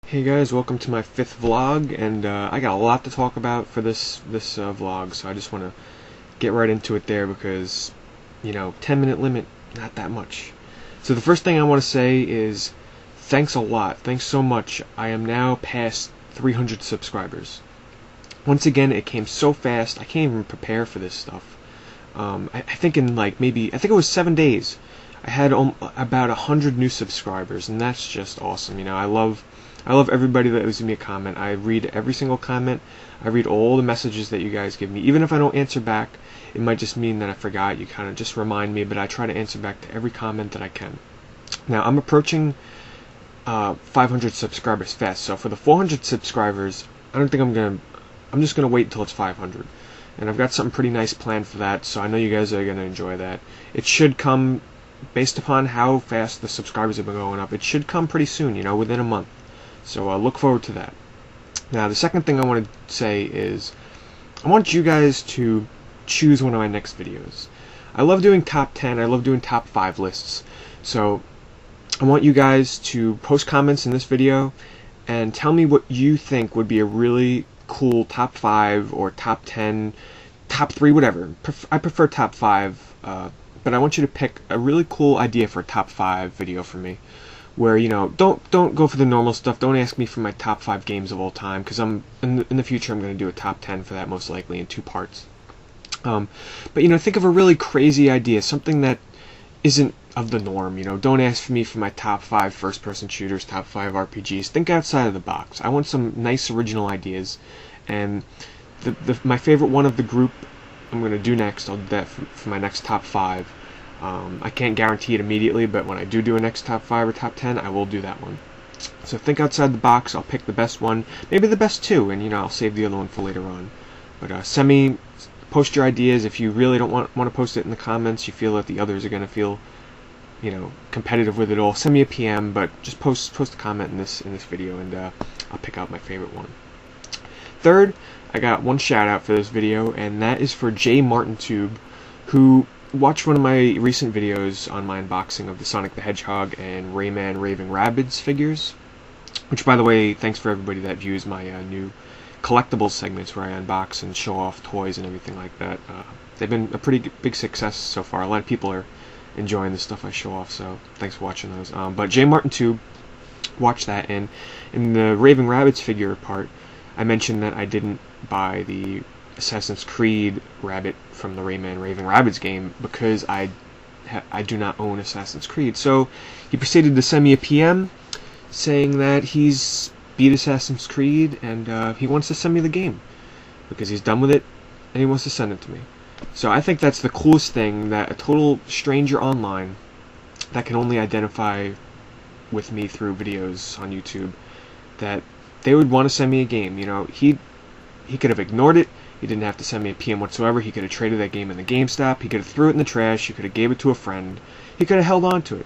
Hey guys, welcome to my 5th vlog, and I got a lot to talk about for this vlog, so I just want to get right into it there because, 10-minute limit, not that much. So the first thing I want to say is thanks a lot, thanks so much. I am now past 300 subscribers. Once again, it came so fast, I can't even prepare for this stuff. I think in I think it was 7 days, I had about 100 new subscribers, and that's just awesome. I love everybody that leaves me a comment. I read every single comment. I read all the messages that you guys give me. Even if I don't answer back, it might just mean that I forgot. You kind of just remind me, but I try to answer back to every comment that I can. Now, I'm approaching 500 subscribers fast, so for the 400 subscribers, I'm just gonna wait until it's 500. And I've got something pretty nice planned for that, so I know you guys are gonna enjoy that. It should come, based upon how fast the subscribers have been going up, it should come pretty soon, within a month. So look forward to that. Now, the second thing I want to say is I want you guys to choose one of my next videos. I love doing top 10. I love doing top 5 lists. So I want you guys to post comments in this video and tell me what you think would be a really cool top 5 or top 10, top 3, whatever. I prefer top 5, but I want you to pick a really cool idea for a top 5 video for me. Where don't go for the normal stuff. Don't ask me for my top 5 games of all time, because in the future I'm going to do a top 10 for that, most likely in 2 parts. But think of a really crazy idea, something that isn't of the norm. Don't ask me for my top 5 first-person shooters, top 5 RPGs. Think outside of the box. I want some nice original ideas, and my favorite one of the group I'm going to do next. I'll do that for my next top 5. I can't guarantee it immediately, but when I do a next top 5 or top 10, I will do that one. So think outside the box. I'll pick the best one, maybe the best 2, and I'll save the other one for later on. But post your ideas. If you really don't want to post it in the comments, you feel that the others are going to feel competitive with it all, send me a PM, but just post a comment in this video, and I'll pick out my favorite one. Third, I got one shout out for this video, and that is for JMartinTube, who watch one of my recent videos on my unboxing of the Sonic the Hedgehog and Rayman Raving Rabbids figures, which, by the way, thanks for everybody that views my new collectibles segments where I unbox and show off toys and everything like that. They've been a pretty big success so far. A lot of people are enjoying the stuff I show off, so thanks for watching those. But JMartinTube, watch that, and in the Raving Rabbids figure part, I mentioned that I didn't buy the Assassin's Creed Rabbit from the Rayman Raving Rabbids game because I do not own Assassin's Creed. So he proceeded to send me a PM saying that he's beat Assassin's Creed and he wants to send me the game because he's done with it and he wants to send it to me. So I think that's the coolest thing, that a total stranger online that can only identify with me through videos on YouTube, that they would want to send me a game. He could have ignored it. He didn't have to send me a PM whatsoever. He could have traded that game in the GameStop. He could have threw it in the trash. He could have gave it to a friend. He could have held on to it.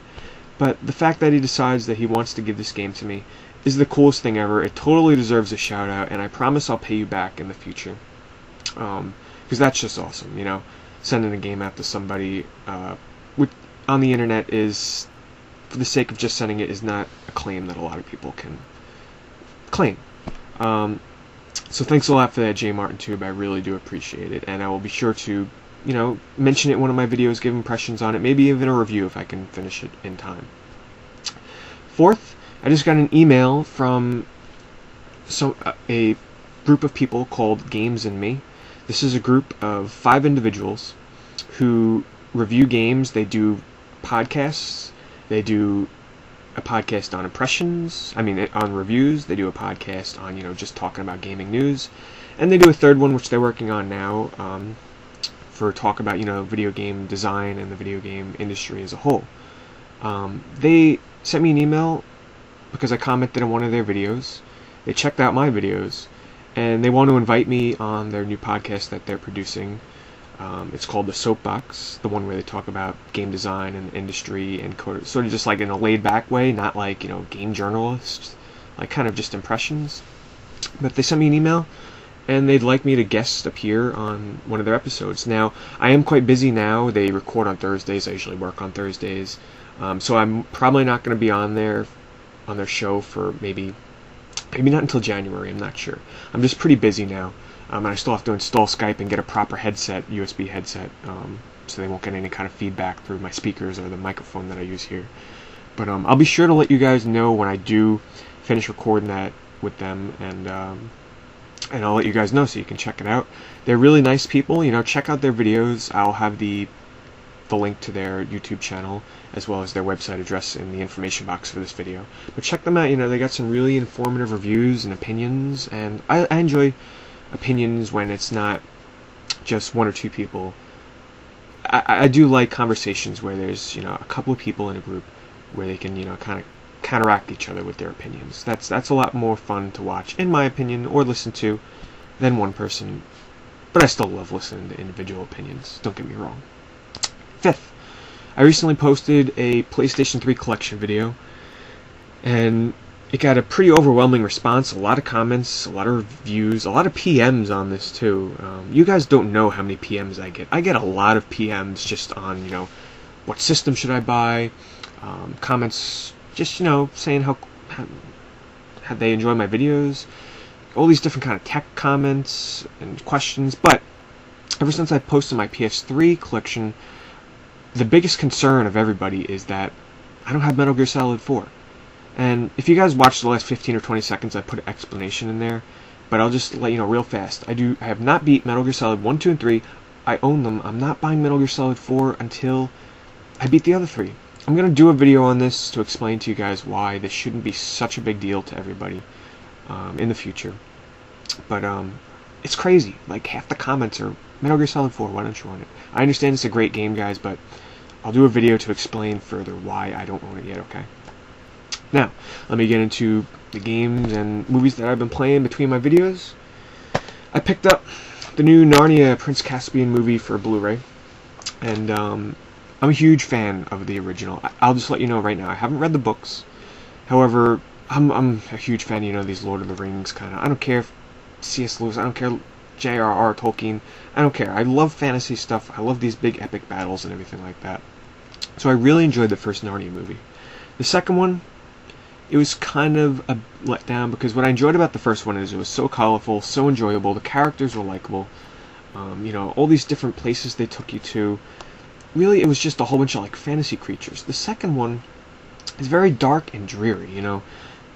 But the fact that he decides that he wants to give this game to me is the coolest thing ever. It totally deserves a shout out, and I promise I'll pay you back in the future. Because that's just awesome, sending a game out to somebody on the internet is, for the sake of just sending it, is not a claim that a lot of people can claim. So thanks a lot for that, JMartinTube. I really do appreciate it, and I will be sure to, mention it in one of my videos, give impressions on it, maybe even a review if I can finish it in time. Fourth, I just got an email from a group of people called Games and Me. This is a group of 5 individuals who review games. They do podcasts. They do a podcast on on reviews. They do a podcast on, just talking about gaming news. And they do a third one, which they're working on now, for talk about, video game design and the video game industry as a whole. They sent me an email because I commented on one of their videos. They checked out my videos, and they want to invite me on their new podcast that they're producing. It's called The Soapbox, the one where they talk about game design and industry and sort of just like in a laid-back way, not like, game journalists, like kind of just impressions. But they sent me an email, and they'd like me to guest appear on one of their episodes. Now, I am quite busy now. They record on Thursdays. I usually work on Thursdays. So I'm probably not going to be on their show for maybe Maybe not until January, I'm not sure. I'm just pretty busy now, and I still have to install Skype and get a proper headset, USB headset, so they won't get any kind of feedback through my speakers or the microphone that I use here. But I'll be sure to let you guys know when I do finish recording that with them, and I'll let you guys know so you can check it out. They're really nice people, you know, check out their videos. I'll have the link to their YouTube channel as well as their website address in the information box for this video. But check them out, you know, they got some really informative reviews and opinions, and I enjoy opinions when it's not just one or two people. I do like conversations where there's, you know, a couple of people in a group where they can, you know, kind of counteract each other with their opinions. That's a lot more fun to watch, in my opinion, or listen to, than one person. But I still love listening to individual opinions, don't get me wrong. Fifth, I recently posted a PlayStation 3 collection video, and it got a pretty overwhelming response, a lot of comments, a lot of reviews, a lot of PMs on this too. You guys don't know how many PMs I get. I get a lot of PMs just on, you know, what system should I buy, comments just, you know, saying how they enjoy my videos, all these different kind of tech comments and questions. But ever since I posted my PS3 collection, the biggest concern of everybody is that I don't have Metal Gear Solid 4. And if you guys watch the last 15 or 20 seconds, I put an explanation in there, but I'll just let you know real fast. I have not beat Metal Gear Solid 1, 2, and 3. I own them. I'm not buying Metal Gear Solid 4 until I beat the other three. I'm going to do a video on this to explain to you guys why this shouldn't be such a big deal to everybody in the future. But it's crazy. Like, half the comments are, Metal Gear Solid 4, why don't you own it? I understand it's a great game, guys, but I'll do a video to explain further why I don't own it yet, okay? Now, let me get into the games and movies that I've been playing between my videos. I picked up the new Narnia Prince Caspian movie for Blu-ray, and I'm a huge fan of the original. I'll just let you know right now, I haven't read the books. However, I'm a huge fan, you know, these Lord of the Rings kind of. I don't care if C.S. Lewis, I don't care J.R.R. Tolkien, I don't care. I love fantasy stuff. I love these big epic battles and everything like that. So I really enjoyed the first Narnia movie. The second one, it was kind of a letdown, because what I enjoyed about the first one is it was so colorful, so enjoyable, the characters were likable, you know, all these different places they took you to. Really, it was just a whole bunch of like fantasy creatures. The second one is very dark and dreary, you know.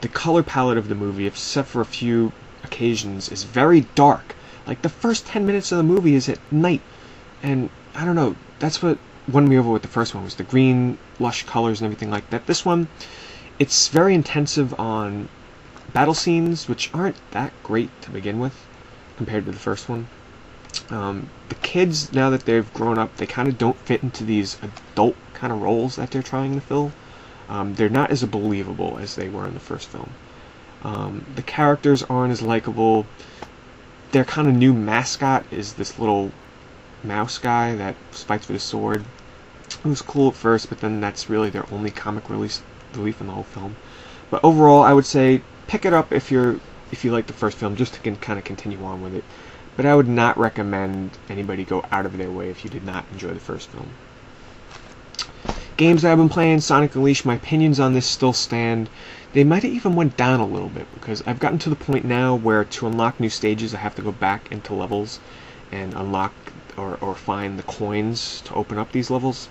The color palette of the movie, except for a few occasions, is very dark. Like, the first 10 minutes of the movie is at night, and I don't know, that's what won me over with the first one, was the green, lush colors and everything like that. This one, it's very intensive on battle scenes, which aren't that great to begin with, compared to the first one. The kids, now that they've grown up, they kind of don't fit into these adult kind of roles that they're trying to fill. They're not as believable as they were in the first film. The characters aren't as likable. Their kind of new mascot is this little mouse guy that fights with a sword. It was cool at first, but then that's really their only comic relief in the whole film. But overall, I would say pick it up if you like the first film, just to kind of continue on with it. But I would not recommend anybody go out of their way if you did not enjoy the first film. Games that I've been playing, Sonic Unleashed, my opinions on this still stand. They might have even went down a little bit, because I've gotten to the point now where to unlock new stages I have to go back into levels and unlock or find the coins to open up these levels.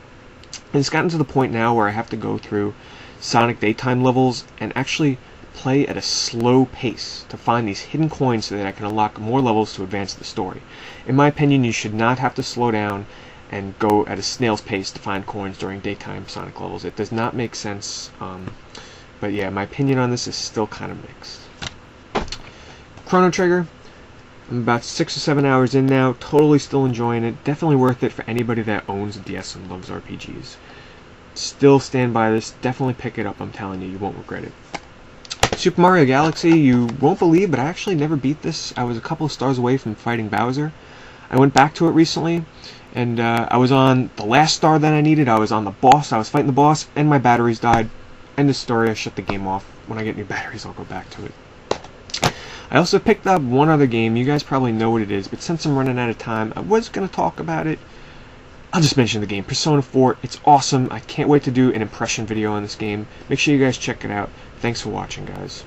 And it's gotten to the point now where I have to go through Sonic Daytime levels and actually play at a slow pace to find these hidden coins so that I can unlock more levels to advance the story. In my opinion, you should not have to slow down and go at a snail's pace to find coins during daytime Sonic levels. It does not make sense. But yeah, my opinion on this is still kind of mixed. Chrono Trigger, I'm about 6 or 7 hours in now, totally still enjoying it. Definitely worth it for anybody that owns a DS and loves RPGs. Still stand by this, definitely pick it up, I'm telling you, you won't regret it. Super Mario Galaxy, you won't believe, but I actually never beat this. I was a couple of stars away from fighting Bowser. I went back to it recently, and I was on the last star that I needed. I was on the boss, I was fighting the boss, and my batteries died. End of story, I shut the game off. When I get new batteries, I'll go back to it. I also picked up one other game. You guys probably know what it is, but since I'm running out of time, I was going to talk about it. I'll just mention the game. Persona 4, it's awesome. I can't wait to do an impression video on this game. Make sure you guys check it out. Thanks for watching, guys.